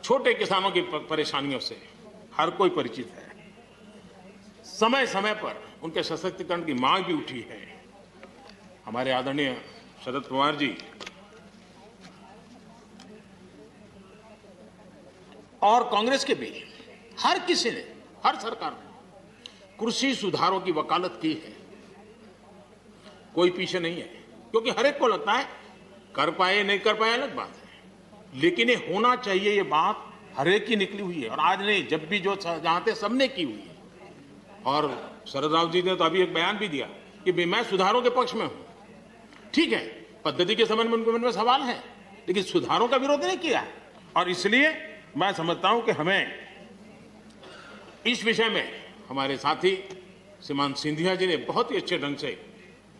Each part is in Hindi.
छोटे किसानों की परेशानियों से हर कोई परिचित है। समय समय पर उनके सशक्तिकरण की मांग भी उठी है। हमारे आदरणीय शरद पवार जी और कांग्रेस के भी हर किसी ने, हर सरकार ने कृषि सुधारों की वकालत की है। कोई पीछे नहीं है, क्योंकि हर एक को लगता है कर पाए नहीं कर पाए अलग बात है, लेकिन ये होना चाहिए, ये बात हर एक की निकली हुई है। और आज नहीं, जब भी जो चाहते सबने की हुई है। और शरद राव जी ने तो अभी एक बयान भी दिया कि मैं सुधारों के पक्ष में हूं। ठीक है, पद्धति के संबंध में उनके मन में सवाल है, लेकिन सुधारों का विरोध नहीं किया। और इसलिए मैं समझता हूं कि हमें इस विषय में हमारे साथी श्रीमान सिंधिया जी ने बहुत ही अच्छे ढंग से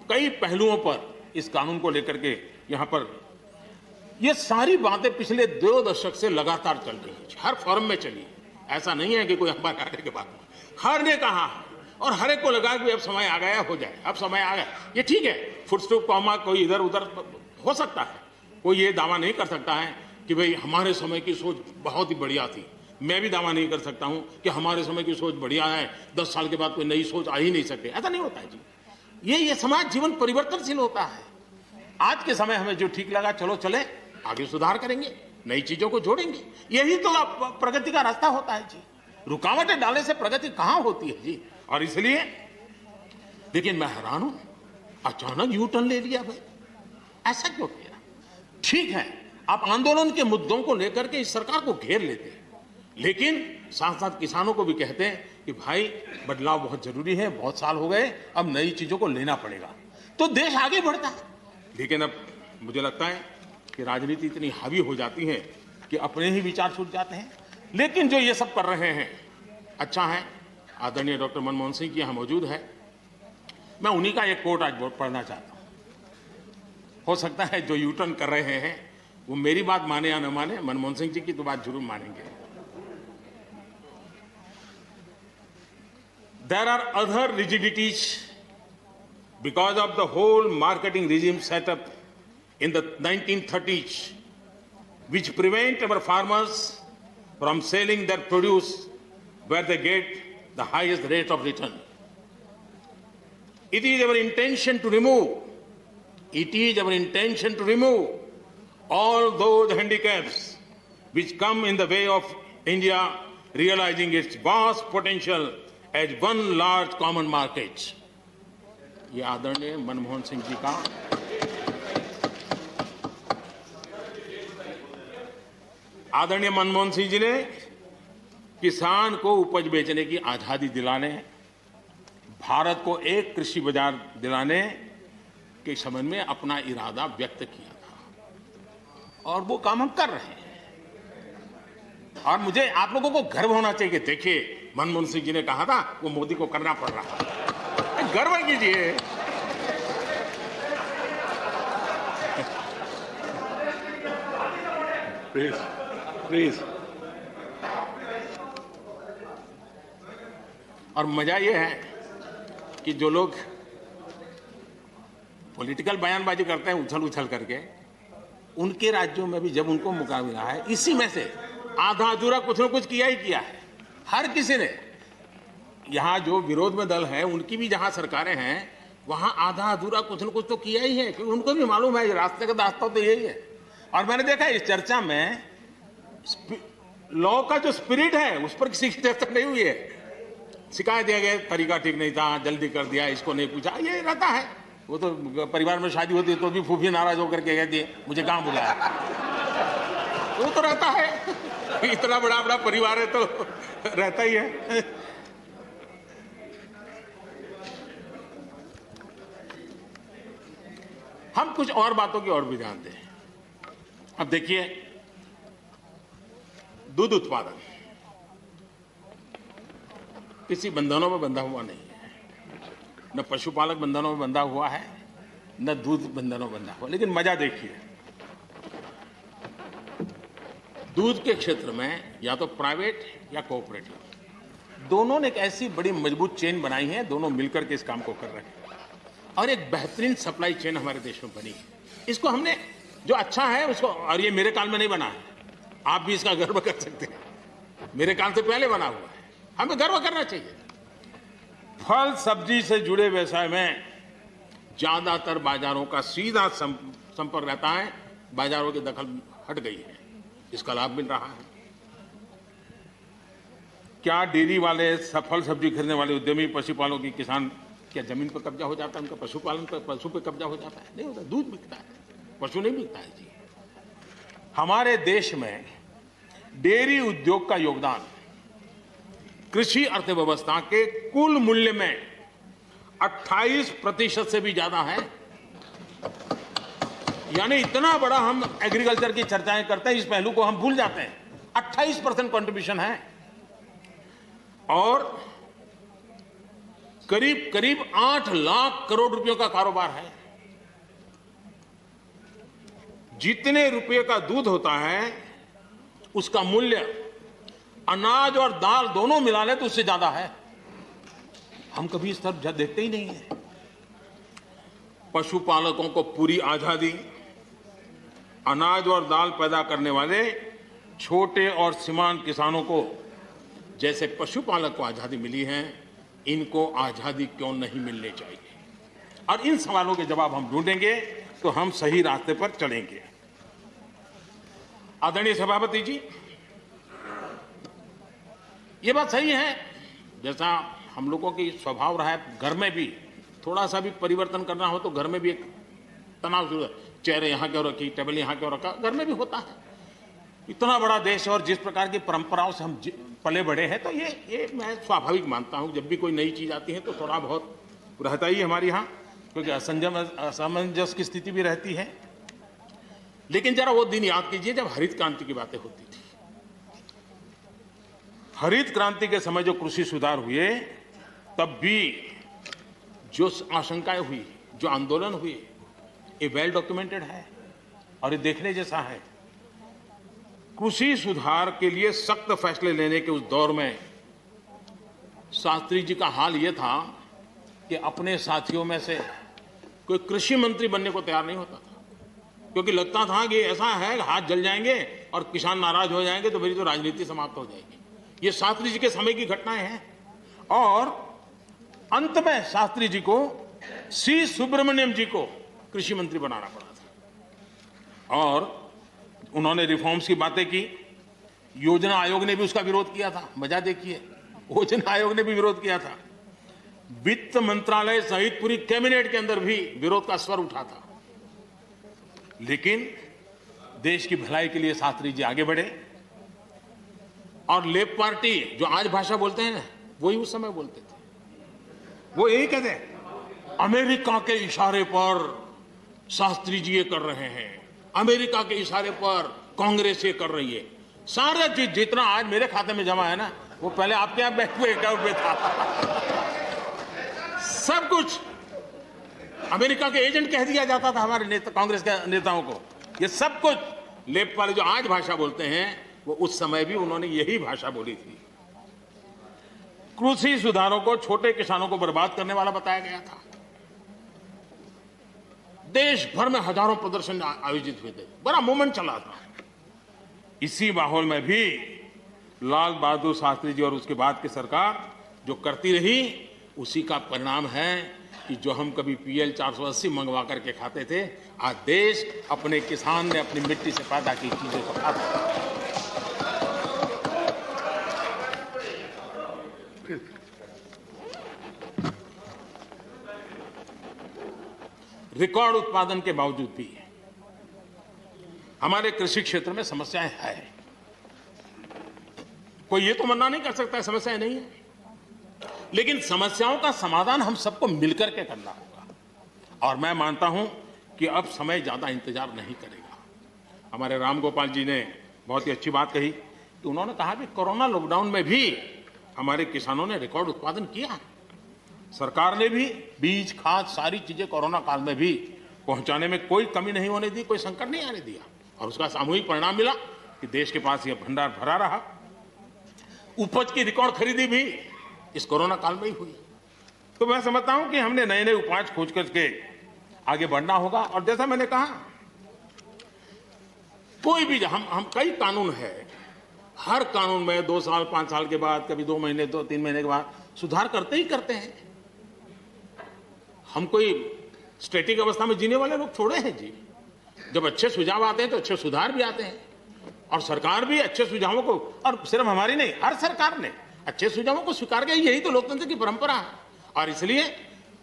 कई पहलुओं पर इस कानून को लेकर के यहां पर ये सारी बातें पिछले 2 दशक से लगातार चल रही है, हर फॉरम में चली। ऐसा नहीं है कि कोई हमारे आने के बाद, हर ने कहा और हर एक को लगा कि अब समय आ गया, हो जाए, अब समय आ गया। ये ठीक है, फुट स्टॉप कॉमा कोई इधर उधर हो सकता है, कोई ये दावा नहीं कर सकता है कि भाई हमारे समय की सोच बहुत ही बढ़िया थी। मैं भी दावा नहीं कर सकता हूं कि हमारे समय की सोच बढ़िया है, 10 साल के बाद कोई नई सोच आ ही नहीं सकती। ऐसा नहीं होता है जी। ये समाज जीवन परिवर्तनशील होता है। आज के समय हमें जो ठीक लगा, चलो चले, आगे सुधार करेंगे, नई चीजों को जोड़ेंगे। यही तो प्रगति का रास्ता होता है जी। रुकावटें डालने से प्रगति कहां होती है जी। और इसलिए लेकिन मैं हैरान हूं, अचानक यू टर्न ले लिया भाई, ऐसा क्यों किया? ठीक है, आप आंदोलन के मुद्दों को लेकर के इस सरकार को घेर लेते हैं, लेकिन साथ साथ किसानों को भी कहते हैं कि भाई बदलाव बहुत जरूरी है, बहुत साल हो गए, अब नई चीजों को लेना पड़ेगा, तो देश आगे बढ़ता है। लेकिन अब मुझे लगता है कि राजनीति इतनी हावी हो जाती है कि अपने ही विचार छूट जाते हैं। लेकिन जो ये सब कर रहे हैं अच्छा है। आदरणीय डॉक्टर मनमोहन सिंह जी यहां मौजूद है, मैं उन्हीं का एक कोट आज पढ़ना चाहता हूं। हो सकता है जो यू टर्न कर रहे हैं वो मेरी बात माने या न माने, मनमोहन सिंह जी की तो बात जरूर मानेंगे। There are other rigidities because of the whole marketing regime set up in the 1930s, which prevent our farmers from selling their produce where they get the highest rate of return. It is our intention to remove all those handicaps which come in the way of India realizing its vast potential as one large common market. ये आदरणीय मनमोहन सिंह जी का आदरणीय मनमोहन सिंह जी ने किसान को उपज बेचने की आजादी दिलाने, भारत को एक कृषि बाजार दिलाने के संबंध में अपना इरादा व्यक्त किया था, और वो काम हम कर रहे हैं। और मुझे आप लोगों को गर्व होना चाहिए कि देखिए मनमोहन सिंह जी ने कहा था वो मोदी को करना पड़ रहा है, गर्व कीजिए। Please please. और मजा ये है कि जो लोग पॉलिटिकल बयानबाजी करते हैं उछल उछल करके, उनके राज्यों में भी जब उनको मौका मिला है, इसी में से आधा अधूरा कुछ न कुछ किया ही किया है हर किसी ने। यहां जो विरोध में दल है उनकी भी जहां सरकारें हैं वहां आधा अधूरा कुछ न कुछ तो किया ही है, क्योंकि उनको भी मालूम है रास्ते का रास्ता तो यही है। और मैंने देखा इस चर्चा में लॉ का जो स्पिरिट है उस पर किसी की चर्चा नहीं हुई है। शिकायत दिया गया तरीका ठीक नहीं था, जल्दी कर दिया, इसको नहीं पूछा, ये रहता है। वो तो परिवार में शादी होती है तो भी फूफी नाराज होकर के कहती है मुझे कहां बुलाया, वो तो रहता है। इतना बड़ा बड़ा परिवार है तो रहता ही है। हम कुछ और बातों की ओर भी ध्यान दें। अब देखिए, दूध उत्पादन किसी बंधनों में बंधा हुआ नहीं है, न पशुपालक बंधनों में बंधा हुआ है, न दूध बंधनों में बंधा हुआ। लेकिन मजा देखिए, दूध के क्षेत्र में या तो प्राइवेट या कोऑपरेटिव दोनों ने एक ऐसी बड़ी मजबूत चेन बनाई है, दोनों मिलकर के इस काम को कर रहे हैं और एक बेहतरीन सप्लाई चेन हमारे देश में बनी है। इसको हमने जो अच्छा है उसको, और ये मेरे काल में नहीं बना है, आप भी इसका गर्व कर सकते हैं, मेरे काल से पहले बना हुआ है, हमें गर्व करना चाहिए। फल सब्जी से जुड़े व्यवसाय में ज्यादातर बाजारों का सीधा संपर्क रहता है, बाजारों की दखल हट गई है, इसका लाभ मिल रहा है। क्या डेयरी वाले, फल सब्जी खरीदने वाले उद्यमी, पशुपालकों की किसान, क्या जमीन पर कब्जा हो जाता है उनका? पशुपालन पर, पशु पे कब्जा हो जाता है? नहीं होता, दूध बिकता है, पशु नहीं बिकता है जी। हमारे देश में डेयरी उद्योग का योगदान कृषि अर्थव्यवस्था के कुल मूल्य में 28% से भी ज्यादा है। यानी इतना बड़ा हम एग्रीकल्चर की चर्चाएं करते हैं, इस पहलू को हम भूल जाते हैं। 28% कंट्रीब्यूशन है और करीब करीब 8 लाख करोड़ रुपयों का कारोबार है। जितने रुपये का दूध होता है उसका मूल्य अनाज और दाल दोनों मिला ले तो उससे ज्यादा है। हम कभी इस तरफ देखते ही नहीं है। पशुपालकों को पूरी आजादी, अनाज और दाल पैदा करने वाले छोटे और सीमांत किसानों को जैसे पशुपालक को आजादी मिली है, इनको आजादी क्यों नहीं मिलनी चाहिए? और इन सवालों के जवाब हम ढूंढेंगे तो हम सही रास्ते पर चलेंगे। आदरणीय सभापति जी, ये बात सही है, जैसा हम लोगों की स्वभाव रहा है, घर में भी थोड़ा सा भी परिवर्तन करना हो तो घर में भी एक तनाव शुरू है। चेहरे यहाँ क्यों रखी, टेबल यहाँ क्यों रखा, घर में भी होता है। इतना बड़ा देश और जिस प्रकार की परंपराओं से हम पले बढ़े हैं, तो ये मैं स्वाभाविक मानता हूँ। जब भी कोई नई चीज आती है तो थोड़ा बहुत रहता ही है हमारे यहाँ, क्योंकि असमंजस की स्थिति भी रहती है। लेकिन जरा वो दिन याद कीजिए जब हरित क्रांति की बातें होती थी। हरित क्रांति के समय जो कृषि सुधार हुए, तब भी जो आशंकाएं हुई, जो आंदोलन हुए, ये वेल डॉक्यूमेंटेड है और ये देखने जैसा है। कृषि सुधार के लिए सख्त फैसले लेने के उस दौर में शास्त्री जी का हाल यह था कि अपने साथियों में से कोई कृषि मंत्री बनने को तैयार नहीं होता था, क्योंकि लगता था कि ऐसा है हाथ जल जाएंगे और किसान नाराज हो जाएंगे तो मेरी तो राजनीति समाप्त हो जाएगी। ये शास्त्री जी के समय की घटनाएं हैं। और अंत में शास्त्री जी को सी सुब्रमण्यम जी को कृषि मंत्री बनाना पड़ा था और उन्होंने रिफॉर्म्स की बातें की। योजना आयोग ने भी उसका विरोध किया था। मजा देखिए, योजना आयोग ने भी विरोध किया था। वित्त मंत्रालय सहित पूरी कैबिनेट के अंदर भी विरोध का स्वर उठा था। लेकिन देश की भलाई के लिए शास्त्री जी आगे बढ़े और लेफ्ट पार्टी जो आज भाषा बोलते हैं ना, वही उस समय बोलते थे। वो यही कहते हैं, अमेरिका के इशारे पर शास्त्री जी ये कर रहे हैं, अमेरिका के इशारे पर कांग्रेस ये कर रही है। सारा चीज जितना आज मेरे खाते में जमा है ना, वो पहले आपके यहाँ बैंक में अकाउंट में था। सब कुछ अमेरिका के एजेंट कह दिया जाता था हमारे नेता, कांग्रेस के नेताओं को। ये सब कुछ लेफ्ट वाले जो आज भाषा बोलते हैं, वो उस समय भी उन्होंने यही भाषा बोली थी। कृषि सुधारों को छोटे किसानों को बर्बाद करने वाला बताया गया था। देश भर में हजारों प्रदर्शन आयोजित हुए थे, बड़ा मूवमेंट चला था। इसी माहौल में भी लाल बहादुर शास्त्री जी और उसके बाद की सरकार जो करती रही, उसी का परिणाम है कि जो हम कभी PL 480 मंगवा करके खाते थे, आज देश अपने किसान ने अपनी मिट्टी से पैदा की चीजों को खाता है। रिकॉर्ड उत्पादन के बावजूद भी हमारे कृषि क्षेत्र में समस्याएं हैं। कोई ये तो मना नहीं कर सकता है समस्याएं नहीं है, लेकिन समस्याओं का समाधान हम सबको मिलकर के करना होगा। और मैं मानता हूं कि अब समय ज्यादा इंतजार नहीं करेगा। हमारे राम गोपाल जी ने बहुत ही अच्छी बात कही कि उन्होंने कहा कि कोरोना लॉकडाउन में भी हमारे किसानों ने रिकॉर्ड उत्पादन किया। सरकार ने भी बीज, खाद, सारी चीजें कोरोना काल में भी पहुंचाने में कोई कमी नहीं होने दी, कोई संकट नहीं आने दिया। और उसका सामूहिक परिणाम मिला कि देश के पास यह भंडार भरा रहा। उपज की रिकॉर्ड खरीदी भी इस कोरोना काल में ही हुई। तो मैं समझता हूं कि हमने नए नए उपाय खोज करके आगे बढ़ना होगा। और जैसा मैंने कहा, कोई भी हम कई कानून है, हर कानून में 2 साल 5 साल के बाद, कभी 2 महीने 2-3 महीने के बाद सुधार करते ही करते हैं। हम कोई स्टैटिक अवस्था में जीने वाले लोग थोड़े हैं जी। जब अच्छे सुझाव आते हैं तो अच्छे सुधार भी आते हैं, और सरकार भी अच्छे सुझावों को, और सिर्फ हमारी नहीं, हर सरकार ने अच्छे सुझावों को स्वीकार किया। यही तो लोकतंत्र की परंपरा है। और इसलिए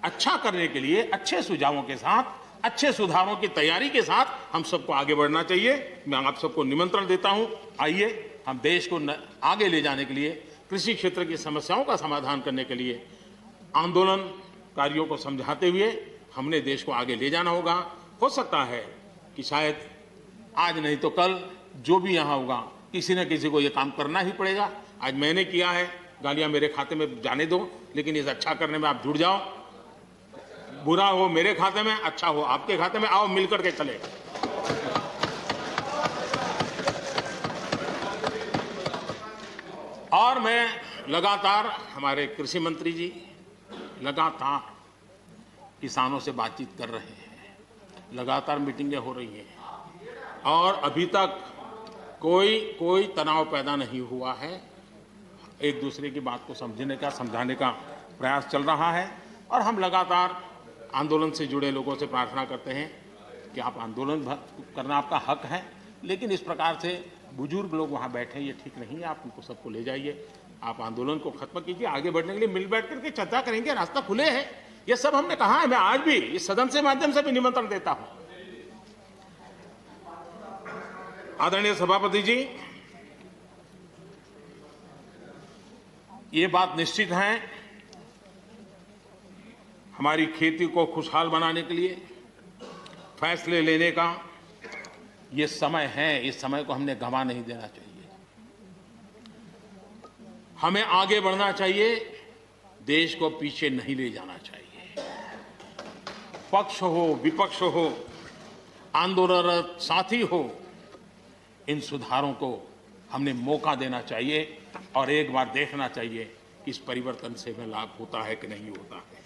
अच्छा करने के लिए अच्छे सुझावों के साथ, अच्छे सुधारों की तैयारी के साथ हम सबको आगे बढ़ना चाहिए। मैं आप सबको निमंत्रण देता हूं, आइए हम देश को आगे ले जाने के लिए, कृषि क्षेत्र की समस्याओं का समाधान करने के लिए आंदोलनकारियों को समझाते हुए हमने देश को आगे ले जाना होगा। हो सकता है कि शायद आज नहीं तो कल जो भी यहाँ होगा, किसी न किसी को ये काम करना ही पड़ेगा। आज मैंने किया है, गालियां मेरे खाते में जाने दो, लेकिन इस अच्छा करने में आप जुड़ जाओ। बुरा हो मेरे खाते में, अच्छा हो आपके खाते में, आओ मिलकर के चले। और मैं लगातार, हमारे कृषि मंत्री जी लगातार किसानों से बातचीत कर रहे हैं, लगातार मीटिंगें हो रही हैं, और अभी तक कोई तनाव पैदा नहीं हुआ है। एक दूसरे की बात को समझने का, समझाने का प्रयास चल रहा है। और हम लगातार आंदोलन से जुड़े लोगों से प्रार्थना करते हैं कि आप आंदोलन करना आपका हक है, लेकिन इस प्रकार से बुजुर्ग लोग वहाँ बैठे, ये ठीक नहीं है। आप उनको सबको ले जाइए, आप आंदोलन को खत्म कीजिए। आगे बढ़ने के लिए मिल बैठ करके चर्चा करेंगे, रास्ता खुले है। ये सब हमने कहा है। मैं आज भी इस सदन से माध्यम से भी निमंत्रण देता हूं। आदरणीय सभापति जी, ये बात निश्चित है, हमारी खेती को खुशहाल बनाने के लिए फैसले लेने का ये समय है। इस समय को हमने गंवा नहीं देना चाहिए। हमें आगे बढ़ना चाहिए, देश को पीछे नहीं ले जाना चाहिए। पक्ष हो, विपक्ष हो, आंदोलनरत साथी हो, इन सुधारों को हमने मौका देना चाहिए और एक बार देखना चाहिए कि इस परिवर्तन से हमें लाभ होता है कि नहीं होता है।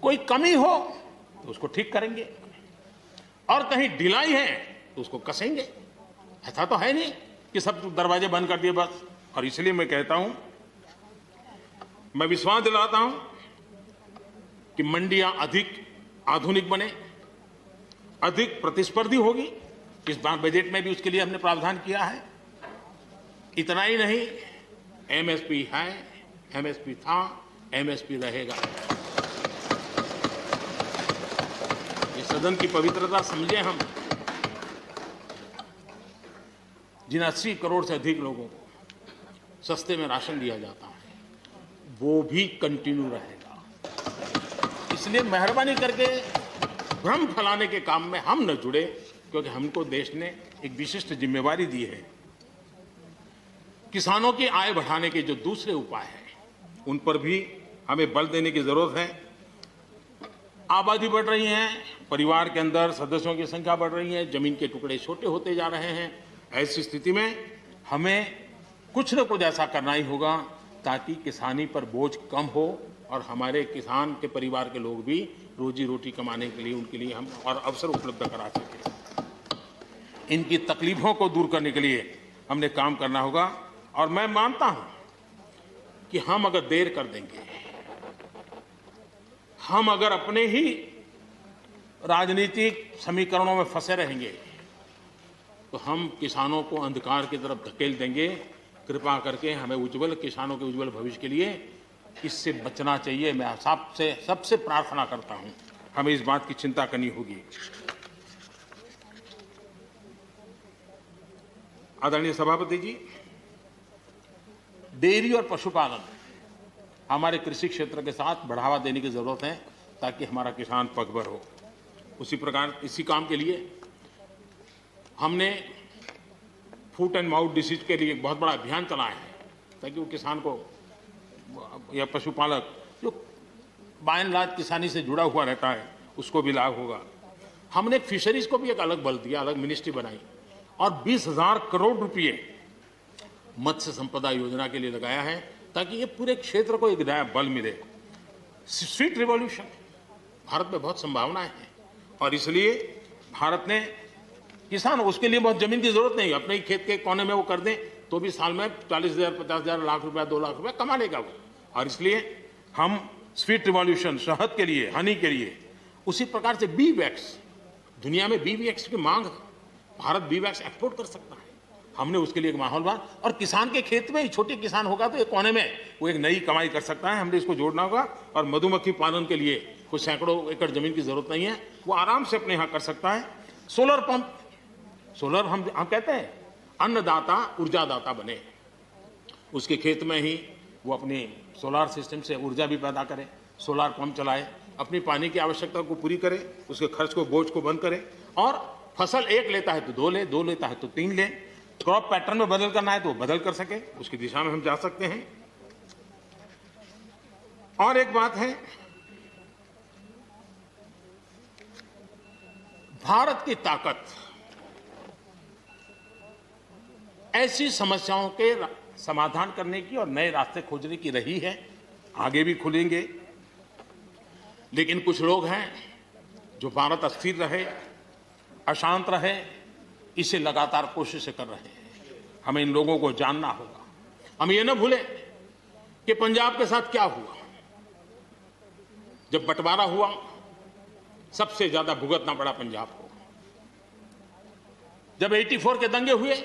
कोई कमी हो तो उसको ठीक करेंगे, और कहीं ढिलाई है तो उसको कसेंगे। ऐसा तो है नहीं कि सब दरवाजे बंद कर दिए बस। और इसलिए मैं कहता हूं, मैं विश्वास दिलाता हूं कि मंडियां अधिक आधुनिक बने, अधिक प्रतिस्पर्धी होगी। इस बार बजट में भी उसके लिए हमने प्रावधान किया है। इतना ही नहीं, एमएसपी है, एमएसपी था, एमएसपी रहेगा। ये सदन की पवित्रता समझे हम। जिन 80 करोड़ से अधिक लोगों को सस्ते में राशन दिया जाता है, वो भी कंटिन्यू रहेगा। इसलिए मेहरबानी करके भ्रम फैलाने के काम में हम न जुड़े, क्योंकि हमको देश ने एक विशिष्ट जिम्मेवारी दी है। किसानों की आय बढ़ाने के जो दूसरे उपाय हैं, उन पर भी हमें बल देने की जरूरत है। आबादी बढ़ रही है, परिवार के अंदर सदस्यों की संख्या बढ़ रही है, जमीन के टुकड़े छोटे होते जा रहे हैं। ऐसी स्थिति में हमें कुछ न कुछ ऐसा करना ही होगा ताकि किसानी पर बोझ कम हो और हमारे किसान के परिवार के लोग भी रोजी रोटी कमाने के लिए, उनके लिए हम और अवसर उपलब्ध करा सकें। इनकी तकलीफों को दूर करने के लिए हमने काम करना होगा। और मैं मानता हूं कि हम अगर देर कर देंगे, हम अगर अपने ही राजनीतिक समीकरणों में फंसे रहेंगे, तो हम किसानों को अंधकार की तरफ धकेल देंगे। कृपा करके हमें उज्जवल किसानों के उज्जवल भविष्य के लिए इससे बचना चाहिए। मैं सबसे प्रार्थना करता हूं, हमें इस बात की चिंता करनी होगी। आदरणीय सभापति जी, डेयरी और पशुपालन हमारे कृषि क्षेत्र के साथ बढ़ावा देने की जरूरत है ताकि हमारा किसान पगभर हो। उसी प्रकार इसी काम के लिए हमने फूट एंड माउथ डिसीज के लिए एक बहुत बड़ा अभियान चलाया है, ताकि वो किसान को या पशुपालक जो बाय एंड लार्ज किसानी से जुड़ा हुआ रहता है, उसको भी लाभ होगा। हमने फिशरीज को भी एक अलग बल दिया, अलग मिनिस्ट्री बनाई और 20,000 करोड़ रुपए मत्स्य संपदा योजना के लिए लगाया है, ताकि ये पूरे क्षेत्र को एक नया बल मिले। स्वीट रिवॉल्यूशन, भारत में बहुत संभावनाएं हैं और इसलिए भारत ने किसान उसके लिए बहुत जमीन की जरूरत नहीं, अपने ही खेत के कोने में वो कर दें तो भी साल में 40,000, 50,000, लाख रुपया, 2 लाख रुपया कमा लेगा वो। और इसलिए हम स्वीट रिवॉल्यूशन, शहद के लिए, हनी के लिए, उसी प्रकार से बी वैक्स, दुनिया में बी वैक्स की मांग है, भारत बी वैक्स एक्सपोर्ट कर सकता है। हमने उसके लिए एक माहौल बना, और किसान के खेत में ही छोटे किसान होगा तो एक कोने में वो एक नई कमाई कर सकता है। हमने इसको जोड़ना होगा। और मधुमक्खी पालन के लिए कुछ सैकड़ों एकड़ जमीन की जरूरत नहीं है, वो आराम से अपने यहाँ कर सकता है। सोलर पंप, सोलर हम कहते हैं अन्नदाता ऊर्जादाता बने, उसके खेत में ही वो अपनी सोलार सिस्टम से ऊर्जा भी पैदा करे, सोलार पंप चलाए, अपनी पानी की आवश्यकता को पूरी करे, उसके खर्च को, बोझ को बंद करे। और फसल एक लेता है तो 2 ले, 2 लेता है तो 3 ले। क्रॉप पैटर्न में बदल करना है तो वो बदल कर सके, उसकी दिशा में हम जा सकते हैं। और एक बात है, भारत की ताकत ऐसी समस्याओं के समाधान करने की और नए रास्ते खोजने की रही है, आगे भी खुलेंगे। लेकिन कुछ लोग हैं जो भारत अस्थिर रहे, अशांत रहे, इसे लगातार कोशिशें कर रहे हैं। हमें इन लोगों को जानना होगा। हम ये न भूलें कि पंजाब के साथ क्या हुआ। जब बंटवारा हुआ, सबसे ज्यादा भुगतना पड़ा पंजाब को। जब 84 के दंगे हुए,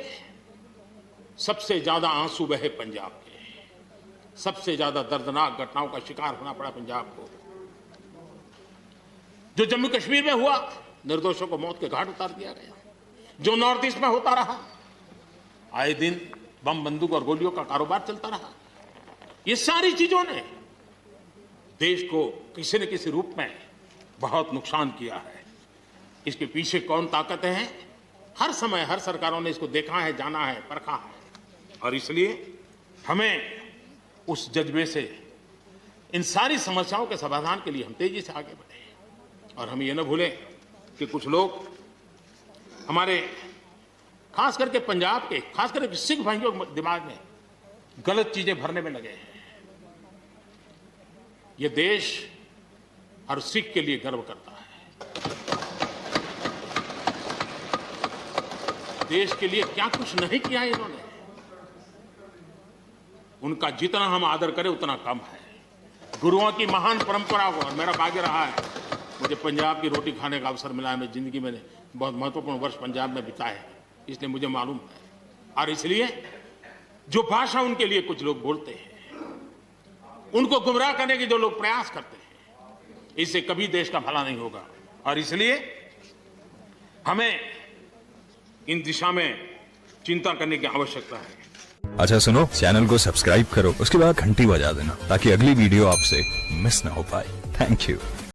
सबसे ज्यादा आंसू बहे पंजाब के, सबसे ज्यादा दर्दनाक घटनाओं का शिकार होना पड़ा पंजाब को। जो जम्मू कश्मीर में हुआ, निर्दोषों को मौत के घाट उतार दिया गया। जो नॉर्थ ईस्ट में होता रहा, आए दिन बम, बंदूक और गोलियों का कारोबार चलता रहा। ये सारी चीजों ने देश को किसी न किसी रूप में बहुत नुकसान किया है। इसके पीछे कौन ताकतें हैं, हर समय हर सरकारों ने इसको देखा है, जाना है, परखा है। और इसलिए हमें उस जज्बे से इन सारी समस्याओं के समाधान के लिए हम तेजी से आगे बढ़े। और हम ये न भूलें कि कुछ लोग हमारे, खास करके पंजाब के, खास करके सिख भाइयों के दिमाग में गलत चीजें भरने में लगे हैं। ये देश हर सिख के लिए गर्व करता है। देश के लिए क्या कुछ नहीं किया इन्होंने, उनका जितना हम आदर करें उतना कम है। गुरुओं की महान परंपरा को, और मेरा भाग्य रहा है मुझे पंजाब की रोटी खाने का अवसर मिला है। मैं जिंदगी में बहुत महत्वपूर्ण वर्ष पंजाब में बिताए हैं, इसलिए मुझे मालूम है। और इसलिए जो भाषा उनके लिए कुछ लोग बोलते हैं, उनको गुमराह करने के जो लोग प्रयास करते हैं, इससे कभी देश का भला नहीं होगा। और इसलिए हमें इन दिशा में चिंता करने की आवश्यकता है। अच्छा सुनो, चैनल को सब्सक्राइब करो, उसके बाद घंटी बजा देना ताकि अगली वीडियो आपसे मिस ना हो पाए। Thank you.